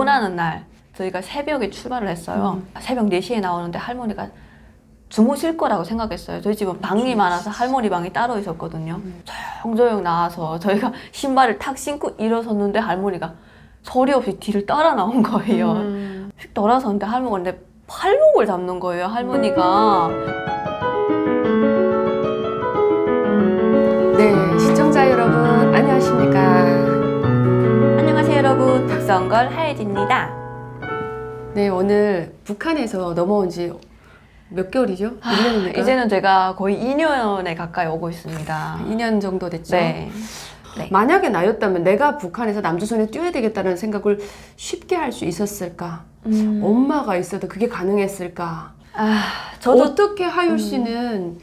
결혼하는 날 저희가 새벽에 출발을 했어요. 새벽 4시에 나오는데 할머니가 주무실 거라고 생각했어요. 저희 집은 방이 많아서 할머니 방이 따로 있었거든요. 조용조용 나와서 저희가 신발을 탁 신고 일어섰는데 할머니가 소리 없이 뒤를 따라 나온 거예요. 휙 돌아섰는데 할머니가 내 팔목을 잡는 거예요. 할머니가. 네, 시청자 여러분 안녕하십니까? 안녕하세요 여러분, 박성걸 하예진입니다. 네, 오늘 북한에서 넘어온 지 몇 개월이죠? 1년입니까? 이제는 제가 거의 2년에 가까이 오고 있습니다. 2년 정도 됐죠? 네. 네. 만약에 나였다면 내가 북한에서 남조선에 뛰어야 되겠다는 생각을 쉽게 할 수 있었을까? 엄마가 있어도 그게 가능했을까? 저도 어떻게 하율 씨는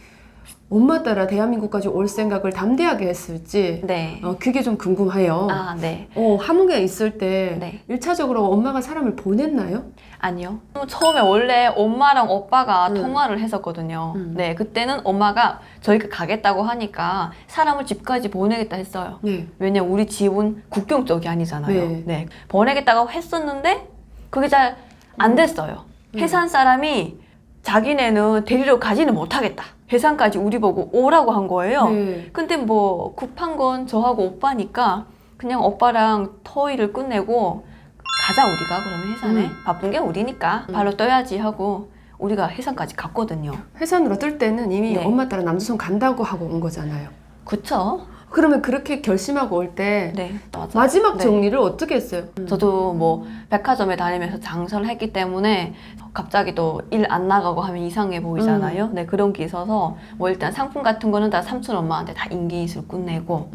엄마 따라 대한민국까지 올 생각을 담대하게 했을지 네. 그게 좀 궁금해요. 네. 함흥에 있을 때 네. 1차적으로 엄마가 사람을 보냈나요? 아니요. 처음에 원래 엄마랑 오빠가 통화를 했었거든요. 네, 그때는 엄마가 저희가 가겠다고 하니까 사람을 집까지 보내겠다 했어요. 네. 왜냐면 우리 집은 국경 쪽이 아니잖아요. 네. 네. 보내겠다고 했었는데 그게 잘 안 됐어요. 해산 사람이 자기네는 데리러 가지는 못하겠다. 해산까지 우리 보고 오라고 한 거예요. 네. 근데 뭐 급한 건 저하고 오빠니까 그냥 오빠랑 터이를 끝내고 가자 우리가 그러면 해산에 바쁜 게 우리니까 발로 떠야지 하고 우리가 해산까지 갔거든요. 해산으로 뜰 때는 이미 네. 엄마 따라 남조선 간다고 하고 온 거잖아요. 그쵸? 그러면 그렇게 결심하고 올 때 네. 맞아. 마지막 네. 정리를 어떻게 했어요? 저도 뭐 백화점에 다니면서 장사를 했기 때문에 갑자기 또 일 안 나가고 하면 이상해 보이잖아요. 네, 그런 게 있어서 뭐 일단 상품 같은 거는 다 삼촌 엄마한테 다 인기인수를 끝내고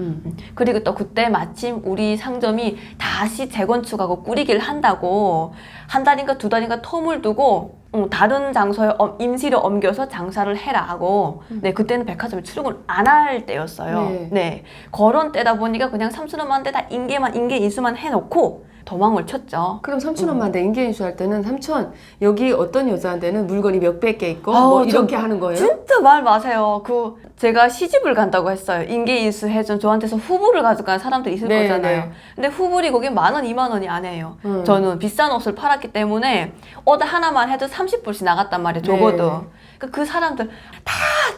그리고 또 그때 마침 우리 상점이 다시 재건축하고 꾸리기를 한다고 한 달인가 두 달인가 텀을 두고 다른 장소에 임시로 옮겨서 장사를 해라 하고 네, 그때는 백화점에 출근 안 할 때였어요. 네. 네, 그런 때다 보니까 그냥 삼촌 엄마한테 다 인기 인수만 해놓고 도망을 쳤죠. 그럼 삼촌 엄마한테 인계인수 할 때는 삼촌 여기 어떤 여자한테는 물건이 몇백 개 있고 아우, 뭐 이렇게 하는 거예요? 진짜 말 마세요. 제가 시집을 간다고 했어요. 인계인수 해준 저한테서 후불을 가져간 사람들이 있을 네, 거잖아요. 네. 근데 후불이 거기 10,000원, 20,000원이 안 해요. 저는 비싼 옷을 팔았기 때문에 옷 하나만 해도 30불씩 나갔단 말이에요. 적어도. 그 사람들 다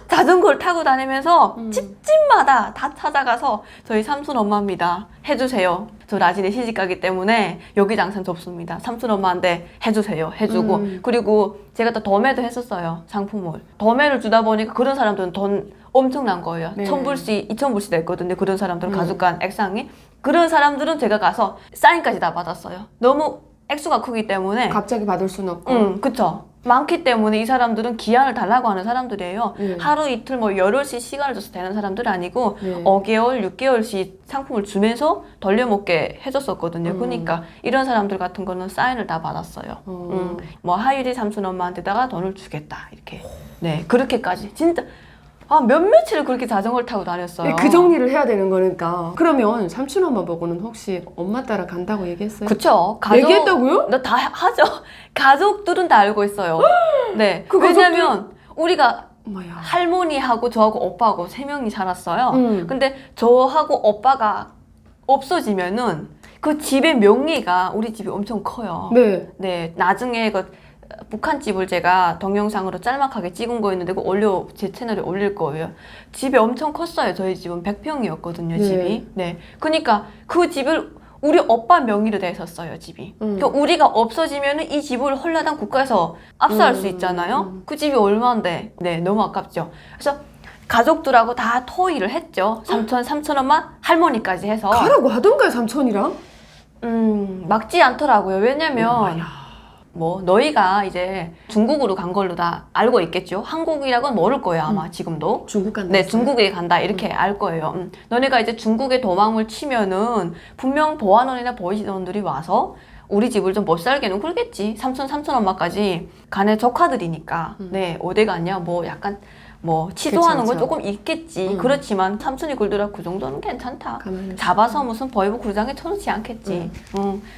자전거를 타고 다니면서 집집마다 다 찾아가서 저희 삼촌 엄마입니다. 해주세요. 저 나중에 시집 가기 때문에 여기 장사는 접습니다. 삼촌 엄마한테 해주세요. 해주고 그리고 제가 또 도매도 했었어요. 상품을. 도매를 주다 보니까 그런 사람들은 돈 엄청난 거예요. 네. 1,000불씩, 2,000불씩 냈거든요. 그런 사람들은 가져간 액상이. 그런 사람들은 제가 가서 사인까지 다 받았어요. 너무 액수가 크기 때문에. 갑자기 받을 수는 없고. 그쵸. 많기 때문에 이 사람들은 기한을 달라고 하는 사람들이에요. 하루 이틀 뭐 열흘씩 시간을 줘서 되는 사람들이 아니고 5개월, 6개월씩 상품을 주면서 돌려먹게 해줬었거든요. 그러니까 이런 사람들 같은 거는 사인을 다 받았어요. 뭐 하율이 삼촌 엄마한테다가 돈을 주겠다 이렇게. 네, 그렇게까지 진짜 몇 며칠을 그렇게 자전거를 타고 다녔어요. 네, 그 정리를 해야 되는 거니까. 그러면 삼촌 엄마 보고는 혹시 엄마 따라 간다고 얘기했어요? 그쵸. 얘기했다고요? 나 다 하죠. 가족들은 다 알고 있어요. 네. 그 왜냐면 우리가 엄마야. 할머니하고 저하고 오빠하고 3명이 살았어요. 근데 저하고 오빠가 없어지면은 그 집의 명예가 우리 집이 엄청 커요. 네. 네. 나중에 북한 집을 제가 동영상으로 짤막하게 찍은 거 있는데 제 채널에 올릴 거예요. 집이 엄청 컸어요. 저희 집은 100평이었거든요. 집이. 네. 그러니까 그 집을 우리 오빠 명의로 돼 있었어요. 집이. 그러니까 우리가 없어지면은 이 집을 헐라당 국가에서 압수할 수 있잖아요. 그 집이 얼마인데. 네, 너무 아깝죠. 그래서 가족들하고 다 토의를 했죠. 삼촌 엄마, 할머니까지 해서. 가라고 하던가요, 삼촌이랑? 막지 않더라고요. 왜냐면 뭐 너희가 이제 중국으로 간 걸로 다 알고 있겠죠. 한국이라고는 모를 거예요. 아마 지금도. 중국 간다. 네, 중국에 간다 이렇게 알 거예요. 너네가 이제 중국에 도망을 치면은 분명 보안원이나 보이시원들이 와서 우리 집을 좀 못 살게 는 그러겠지. 삼촌 엄마까지 간의 조카들이니까. 네, 어디 갔냐 뭐 약간 뭐 치도하는 건 괜찮죠. 조금 있겠지. 그렇지만 삼촌이 굴더라 그 정도는 괜찮다. 가만히 잡아서 무슨 벌브 구장에 쳐놓지 않겠지.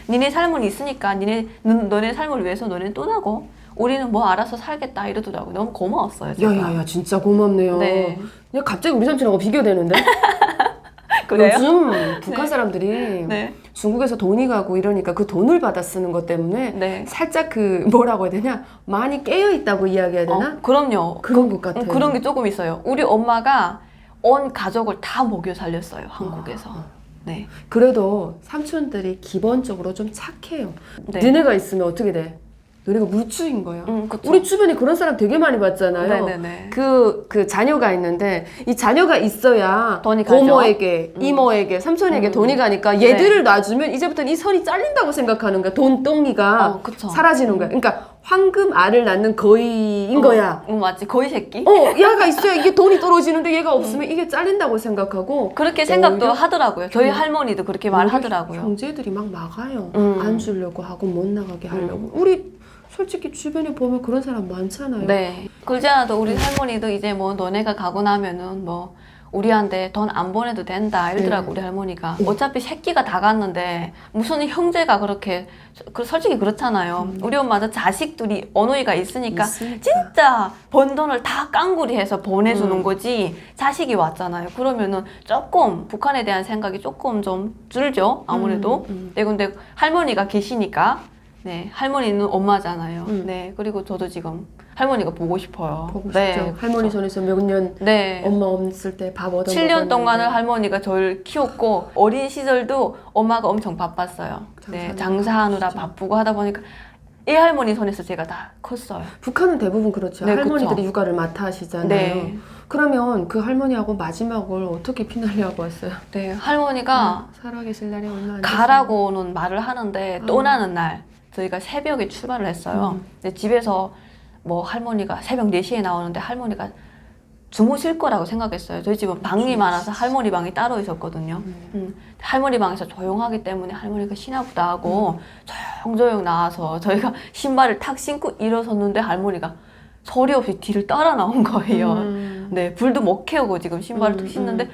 니네 삶은 있으니까 너네 삶을 위해서 너네는 떠나고 우리는 뭐 알아서 살겠다 이러더라고. 너무 고마웠어요. 제가. 야야야 진짜 고맙네요. 네. 그냥 갑자기 우리 삼촌하고 비교되는데? 그래요? 요즘 북한 사람들이 네. 중국에서 돈이 가고 이러니까 그 돈을 받아 쓰는 것 때문에 네. 살짝 그 뭐라고 해야 되냐 많이 깨어 있다고 이야기해야 되나? 그럼요. 그런 것 같아요. 그런 게 조금 있어요. 우리 엄마가 온 가족을 다 먹여 살렸어요. 한국에서. 네. 그래도 삼촌들이 기본적으로 좀 착해요. 네. 너네가 있으면 어떻게 돼? 너네가 물주인 거야. 그쵸. 우리 주변에 그런 사람 되게 많이 봤잖아요. 네네네. 그 자녀가 있는데 이 자녀가 있어야 돈이 가죠. 고모에게, 이모에게, 삼촌에게 돈이 가니까 얘들을 네. 놔주면 이제부터는 이 선이 잘린다고 생각하는 거야. 돈덩이가 그쵸. 사라지는 거야. 그러니까 황금 알을 낳는 거위인 거야. 맞지. 거의 새끼. 얘가 있어야 이게 돈이 떨어지는데 얘가 없으면 이게 잘린다고 생각하고 그렇게 생각도 오히려 하더라고요. 저희 할머니도 그렇게 말하더라고요. 형제들이 막 막아요. 음. 안 주려고 하고 못 나가게 하려고. 우리 솔직히 주변에 보면 그런 사람 많잖아요. 네. 그러지 않아도 우리 할머니도 이제 뭐 너네가 가고 나면은 뭐 우리한테 돈 안 보내도 된다 이러더라고. 우리 할머니가. 어차피 새끼가 다 갔는데 무슨 형제가 그렇게 솔직히 그렇잖아요. 우리 엄마도 자식들이 어머니가 있으니까 진짜 번 돈을 다 깡구리해서 보내주는 거지 자식이 왔잖아요. 그러면은 조금 북한에 대한 생각이 조금 좀 줄죠. 아무래도. 네, 근데 할머니가 계시니까 네, 할머니는 엄마잖아요. 네, 그리고 저도 지금 할머니가 보고 싶어요. 보고 네, 싶죠. 할머니 손에서 몇 년 네. 엄마 없을 때 밥 얻어 7년 동안을 할머니가 저를 키웠고 어린 시절도 엄마가 엄청 바빴어요. 네, 장사하느라 바쁘고 하다 보니까 이 할머니 손에서 제가 다 컸어요. 북한은 대부분 그렇죠. 네, 할머니들이 그쵸. 육아를 맡아 하시잖아요. 네. 그러면 그 할머니하고 마지막을 어떻게 피날리하고 왔어요? 네, 할머니가 살아계실 날이 얼마 안 가라고는 말을 하는데 떠나는 날 저희가 새벽에 출발을 했어요. 근데 집에서 뭐 할머니가 새벽 4시에 나오는데 할머니가 주무실 거라고 생각했어요. 저희 집은 방이 많아서 할머니 방이 따로 있었거든요. 할머니 방에서 조용하기 때문에 할머니가 쉬나보다 하고 조용조용 나와서 저희가 신발을 탁 신고 일어섰는데 할머니가 소리 없이 뒤를 따라 나온 거예요. 네, 불도 못 켜고 지금 신발을 탁 신는데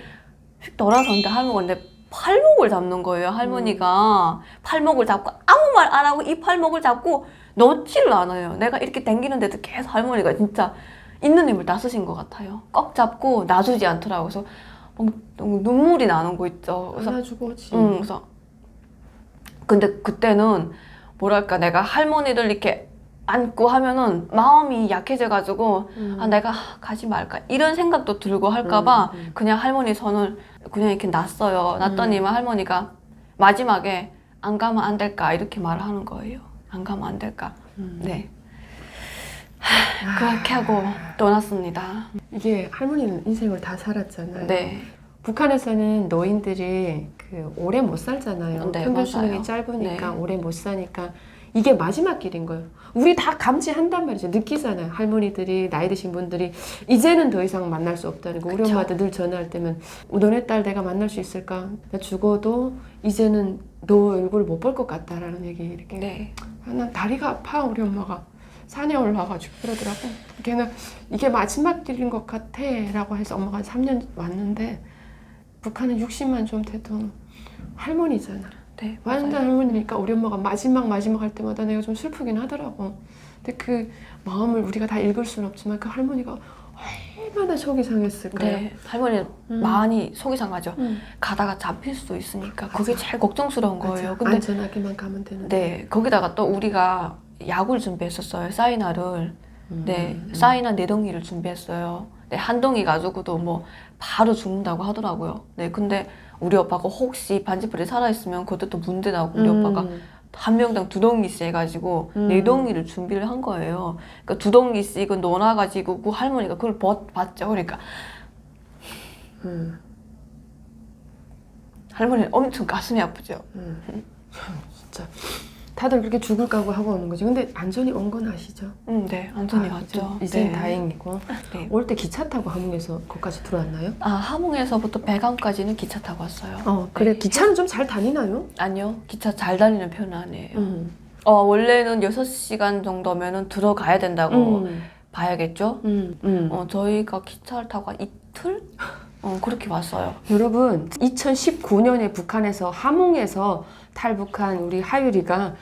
휙 돌아서는데 할머니가 내 팔목을 잡는 거예요. 할머니가 팔목을 잡고 아무 말 안 하고 이 팔목을 잡고 놓지를 않아요. 내가 이렇게 당기는데도 계속 할머니가 진짜 있는 힘을 다 쓰신 것 같아요. 꽉 잡고 놔주지 않더라고요. 그래서 너무 눈물이 나는 거 있죠. 그래서 안아주고 오지. 그래서 근데 그때는 뭐랄까 내가 할머니를 이렇게 안고 하면은 마음이 약해져가지고 아 내가 가지 말까 이런 생각도 들고 할까봐 그냥 할머니 손을 그냥 이렇게 놨어요. 놨더니만 할머니가 마지막에 안 가면 안 될까 이렇게 말을 하는 거예요. 안 가면 안 될까. 네. 그렇게 하고 떠났습니다. 이게 할머니는 인생을 다 살았잖아요. 네. 북한에서는 노인들이 그 오래 못 살잖아요. 네, 평균 맞아요. 수명이 짧으니까 네. 오래 못 사니까 이게 마지막 길인 거예요. 우리 다 감지한단 말이죠. 느끼잖아요. 할머니들이 나이 드신 분들이 이제는 더 이상 만날 수 없다는 거. 우리 그쵸. 엄마한테 늘 전화할 때면 너네 딸 내가 만날 수 있을까? 나 죽어도 이제는 너 얼굴 못 볼 것 같다라는 얘기 이렇게. 네. 난 다리가 아파 우리 엄마가 산에 올라가지고 그러더라고. 걔는 이게 마지막 길인 것 같아 라고 해서 엄마가 3년 왔는데 북한은 60만 좀 돼도 할머니잖아. 네. 완전 맞아요. 할머니니까 우리 엄마가 마지막 할 때마다 내가 좀 슬프긴 하더라고. 근데 그 마음을 우리가 다 읽을 수는 없지만 그 할머니가 얼마나 속이 상했을까요? 네. 할머니 많이 속이 상하죠. 가다가 잡힐 수도 있으니까 그게 제일 걱정스러운 거예요. 근데 안전하게만 가면 되는데. 네, 거기다가 또 우리가 약을 준비했었어요. 사이나를. 네, 사이나 4덩이를 준비했어요. 네, 한 덩이 가지고도 뭐 바로 죽는다고 하더라고요. 네, 근데 우리 오빠가 혹시 반지풀이 살아있으면 그것도 문제 나고 우리 오빠가 한 명당 2덩이씩 해가지고 4덩이를 준비를 한 거예요. 그러니까 2덩이씩은 넣어놔가지고 그 할머니가 그걸 봤죠. 그러니까 할머니는 엄청 가슴이 아프죠. 진짜 다들 그렇게 죽을 각오 하고 오는 거지. 근데 안전히 온 건 아시죠? 네, 안전히 왔죠. 이젠 네. 다행이고. 네. 올 때 기차 타고 함흥에서 거기까지 들어왔나요? 아, 함흥에서부터 백암까지는 기차 타고 왔어요. 그래. 네. 기차는 좀 잘 다니나요? 아니요, 기차 잘 다니는 편은 아니에요. 원래는 6시간 정도면은 들어가야 된다고 봐야겠죠? 저희가 기차를 타고 한 이틀? 그렇게 왔어요. 여러분 2019년에 북한에서 함흥에서 탈북한 우리 하유리가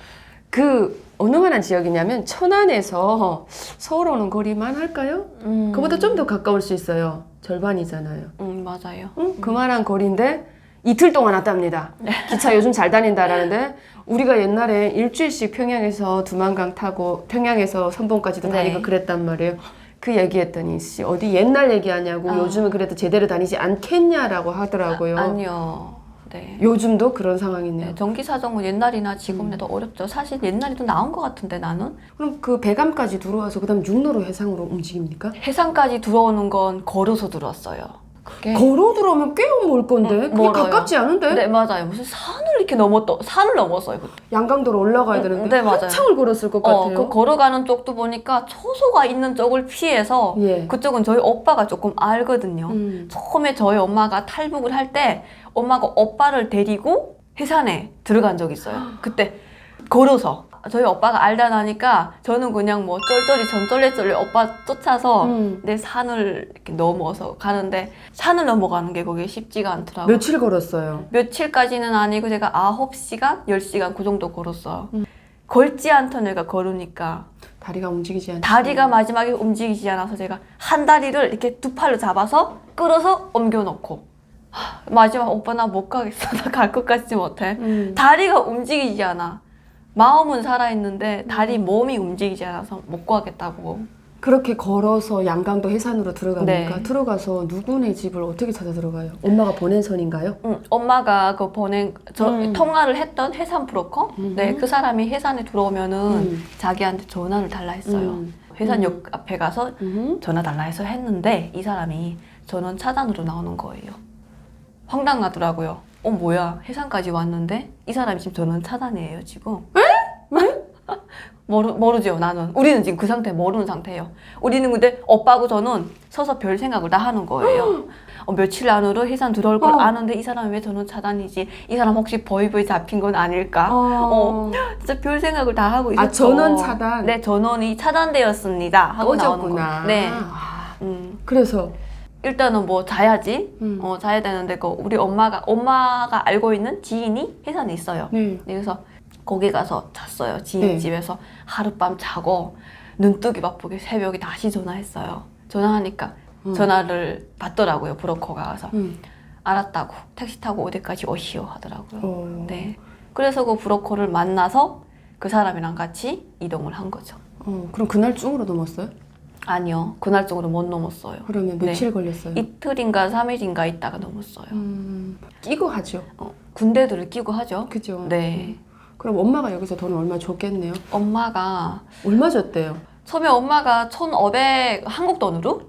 그 어느 만한 지역이냐면 천안에서 서울 오는 거리만 할까요? 그보다 좀 더 가까울 수 있어요. 절반이잖아요. 맞아요. 그만한 거리인데 이틀 동안 왔답니다. 기차 요즘 잘 다닌다라는데 우리가 옛날에 일주일씩 평양에서 두만강 타고 평양에서 선봉까지도 네. 다니고 그랬단 말이에요. 그 얘기했더니 씨 어디 옛날 얘기하냐고 요즘은 그래도 제대로 다니지 않겠냐라고 하더라고요. 아니요. 네. 요즘도 그런 상황이네요. 네, 전기 사정은 옛날이나 지금에도 어렵죠. 사실 옛날이 더 나은 것 같은데 나는 그럼 그 배감까지 들어와서 그다음 육로로 해상으로 움직입니까? 해상까지 들어오는 건 걸어서 들어왔어요. 그게 걸어 들어오면 꽤 멀 건데 그게 멀어요. 가깝지 않은데? 네 맞아요. 무슨 산을 이렇게 산을 넘었어요. 그때. 양강도로 올라가야 되는데 네 맞아요. 한참을 걸었을 것 같아요. 그 걸어가는 쪽도 보니까 초소가 있는 쪽을 피해서 예. 그쪽은 저희 오빠가 조금 알거든요. 처음에 저희 엄마가 탈북을 할 때 엄마가 오빠를 데리고 해산에 들어간 적이 있어요. 그때 걸어서 저희 오빠가 알다 나니까 저는 그냥 뭐 쫄쫄이 전쫄래쫄래 오빠 쫓아서 내 산을 이렇게 넘어서 가는데 산을 넘어가는 게 거기 쉽지가 않더라고요. 며칠 걸었어요? 며칠까지는 아니고 제가 9시간, 10시간 그 정도 걸었어요. 걸지 않던 애가 걸으니까 다리가 움직이지 않죠. 다리가 마지막에 움직이지 않아서 제가 한 다리를 이렇게 두 팔로 잡아서 끌어서 옮겨놓고 마지막 오빠 나 못 가겠어. 나 갈 것 같지 못해. 다리가 움직이지 않아. 마음은 살아있는데 몸이 움직이지 않아서 못 가겠다고. 그렇게 걸어서 양강도 해산으로 들어갑니까? 네. 들어가서 누구네 집을 어떻게 찾아 들어가요? 엄마가 보낸 선인가요? 엄마가 그 통화를 했던 해산 브로커? 네, 그 사람이 해산에 들어오면은 자기한테 전화를 달라 했어요. 해산역 앞에 가서 전화 달라 해서 했는데 이 사람이 전원 차단으로 나오는 거예요. 황당하더라고요. 뭐야 해산까지 왔는데 이 사람이 지금 전원 차단이에요 지금. 에? 왜? 모르죠 나는. 우리는 지금 그 상태 모르는 상태예요. 우리는 근데 오빠하고 저는 서서 별 생각을 다 하는 거예요. 며칠 안으로 해산 들어올 걸 아는데 이 사람이 왜 전원 차단이지? 이 사람 혹시 버이버이 잡힌 건 아닐까? 진짜 별 생각을 다 하고 있었죠. 아 전원 차단? 네 전원이 차단되었습니다 하고 나오는 꺼졌구나. 거. 네. 그래서 일단은 뭐 자야지. 자야 되는데 우리 엄마가 알고 있는 지인이 해산에 있어요. 네. 그래서 거기 가서 잤어요. 지인 네. 집에서 하룻밤 자고 눈뜨기 바쁘게 새벽에 다시 전화했어요. 전화하니까 전화를 받더라고요. 브로커가 와서 알았다고 택시 타고 어디까지 오시오 하더라고요. 네. 그래서 그 브로커를 만나서 그 사람이랑 같이 이동을 한 거죠. 그럼 그날 중으로 넘었어요? 아니요. 그날 쪽으로 못 넘었어요. 그러면 며칠 걸렸어요? 이틀인가 3일인가 있다가 넘었어요. 끼고 하죠. 군대들을 끼고 하죠. 그죠? 네. 그럼 엄마가 여기서 돈을 얼마 줬겠네요? 엄마가 얼마 줬대요? 처음에 엄마가 한국 돈으로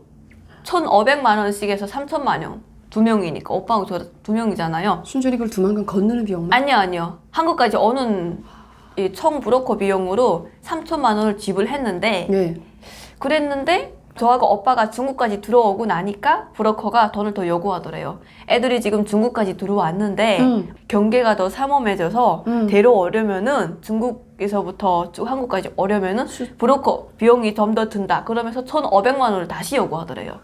1,500만 원씩 해서 3천만 원. 2명이니까 오빠하고 저 2명이잖아요. 순전히 그걸 두만강 건너는 비용만? 아니요. 한국까지 오는 이 총 브로커 비용으로 3천만 원을 지불했는데 네. 그랬는데 저하고 오빠가 중국까지 들어오고 나니까 브로커가 돈을 더 요구하더래요. 애들이 지금 중국까지 들어왔는데 경계가 더 삼엄해져서 데려오려면은 중국에서부터 쭉 한국까지 오려면은 브로커 비용이 좀 더 든다. 그러면서 1,500만 원을 다시 요구하더래요.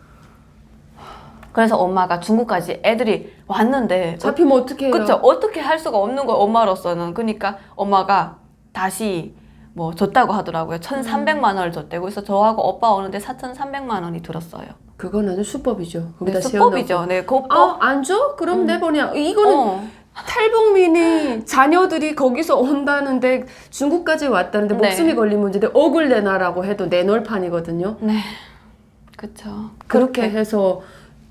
그래서 엄마가 중국까지 애들이 왔는데 잡히면 어떻게 해요? 그쵸? 어떻게 할 수가 없는 거예요, 엄마로서는. 그러니까 엄마가 다시 뭐 줬다고 하더라고요. 1,300만 원을 줬대고. 그래서 저하고 오빠 오는데 4,300만 원이 들었어요. 그건 아주 수법이죠. 네, 수법이죠. 네, 그 안 줘? 그럼 내보내. 이거는 탈북민이 자녀들이 거기서 온다는데 중국까지 왔다는데 네. 목숨이 걸린 문제인데 억을 내놔라고 해도 내놓을 판이거든요. 네, 그쵸. 그렇게 해서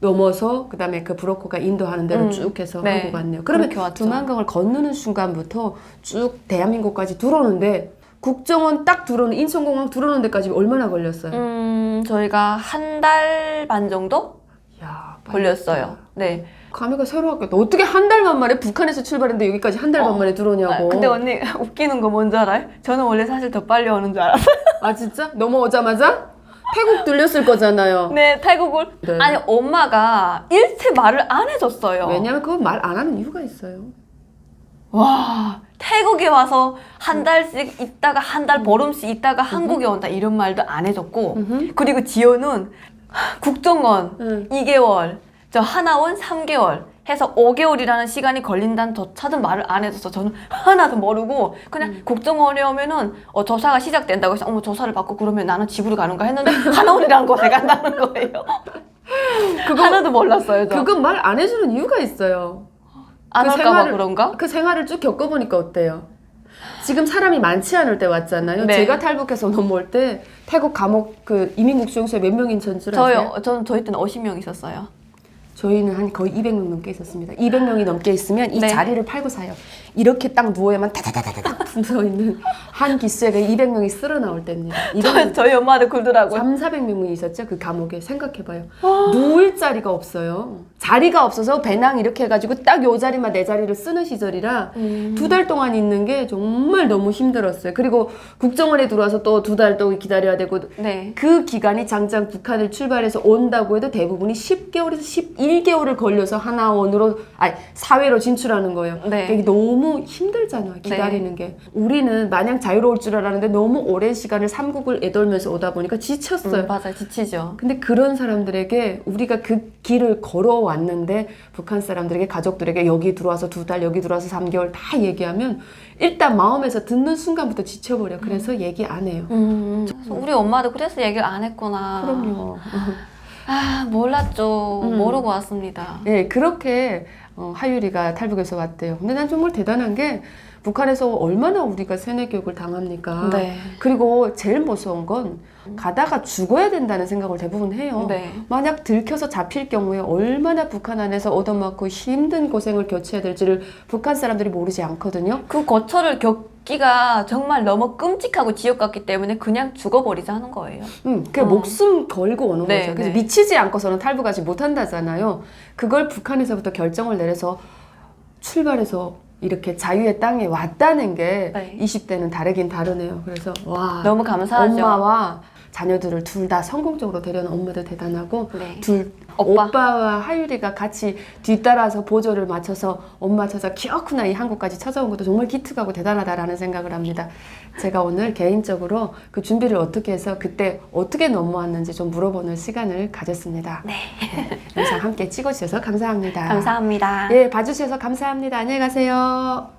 넘어서 그다음에 그 브로커가 인도하는 대로 쭉 해서 네. 한국 왔네요. 그러면 그렇게 왔죠. 두만강을 건너는 순간부터 쭉 대한민국까지 들어오는데 국정원 딱 들어오는 인천공항 들어오는 데까지 얼마나 걸렸어요? 저희가 한 달 반 정도 야, 걸렸어요. 네. 감회가 새로웠겠다. 어떻게 한 달만 만에 북한에서 출발했는데 여기까지 한 달 반 만에 들어오냐고. 근데 언니 웃기는 거 뭔지 알아요? 저는 원래 사실 더 빨리 오는 줄 알았어요. 아 진짜? 넘어오자마자? 태국 들렸을 거잖아요. 네, 태국을. 네. 아니 엄마가 일체 말을 안 해줬어요. 왜냐면 그거 말 안 하는 이유가 있어요. 와, 태국에 와서 한 달씩 있다가 한 달 보름씩 있다가 한국에 온다 이런 말도 안 해줬고 그리고 지연은 국정원 2개월 저 하나원 3개월 해서 5개월이라는 시간이 걸린다는 조차도 말을 안 해줘서 저는 하나도 모르고 그냥 국정원에 오면은 조사가 시작된다고 해서 조사를 받고 그러면 나는 집으로 가는가 했는데 하나원이라는 곳에 간다는 거예요. 하나도 몰랐어요. 저. 그건 말 안 해주는 이유가 있어요. 안 그 올까봐 그런가? 그 생활을 쭉 겪어보니까 어때요? 지금 사람이 많지 않을 때 왔잖아요. 네. 제가 탈북해서 넘어올 때 태국 감옥 그 이민국 수용소에 몇 명 인천 줄 아세요? 저희 때는 50명 있었어요. 저희는 한 거의 200명 넘게 있었습니다. 200명이 넘게 있으면 이 네. 자리를 팔고 사요. 이렇게 딱 누워야만 다다다다닥 붙어있는 한 기수에 200명이 쓸어 나올 때입니다. 저희 엄마도 그러더라고요. 3,400명이 있었죠. 그 감옥에. 생각해봐요. 누울 자리가 없어요. 자리가 없어서 배낭 이렇게 해가지고 딱 요 자리만 내 자리를 쓰는 시절이라 2달 동안 있는 게 정말 너무 힘들었어요. 그리고 국정원에 들어와서 또 2달 동안 기다려야 되고 네. 그 기간이 장장 북한을 출발해서 온다고 해도 대부분이 10개월에서 11개월을 걸려서 하나원으로 사회로 진출하는 거예요. 네. 이게 너무 힘들잖아요. 기다리는 게. 우리는 마냥 자유로울 줄 알았는데 너무 오랜 시간을 삼국을 애돌면서 오다 보니까 지쳤어요. 맞아요. 지치죠. 근데 그런 사람들에게 우리가 그 길을 걸어왔는데 북한 사람들에게 가족들에게 여기 들어와서 2달 여기 들어와서 3개월 다 얘기하면 일단 마음에서 듣는 순간부터 지쳐버려. 그래서 얘기 안 해요. 그래서 우리 엄마도 그래서 얘기를 안 했구나. 그럼요. 아, 몰랐죠. 모르고 왔습니다. 예, 그렇게 하유리가 탈북해서 왔대요. 근데 난 정말 대단한 게 북한에서 얼마나 우리가 세뇌 교육을 당합니까? 네. 그리고 제일 무서운 건 가다가 죽어야 된다는 생각을 대부분 해요. 네. 만약 들켜서 잡힐 경우에 얼마나 북한 안에서 얻어맞고 힘든 고생을 겪어야 될지를 북한 사람들이 모르지 않거든요. 그 거처를 겪기가 정말 너무 끔찍하고 지옥 같기 때문에 그냥 죽어버리자는 거예요. 그 목숨 걸고 오는 네, 거죠. 그래서 네. 미치지 않고서는 탈북하지 못한다잖아요. 그걸 북한에서부터 결정을 내려서 출발해서 이렇게 자유의 땅에 왔다는 게 네. 20대는 다르긴 다르네요. 그래서 와, 너무 감사하죠. 엄마와 자녀들을 둘 다 성공적으로 데려온 엄마도 대단하고 네. 오빠. 오빠와 하유리가 같이 뒤따라서 보조를 맞춰서 엄마 찾아 기어쿠나 이 한국까지 찾아온 것도 정말 기특하고 대단하다라는 생각을 합니다. 제가 오늘 개인적으로 그 준비를 어떻게 해서 그때 어떻게 넘어왔는지 좀 물어보는 시간을 가졌습니다. 네. 영상 함께 찍어주셔서 감사합니다. 감사합니다. 예, 봐주셔서 감사합니다. 안녕히 가세요.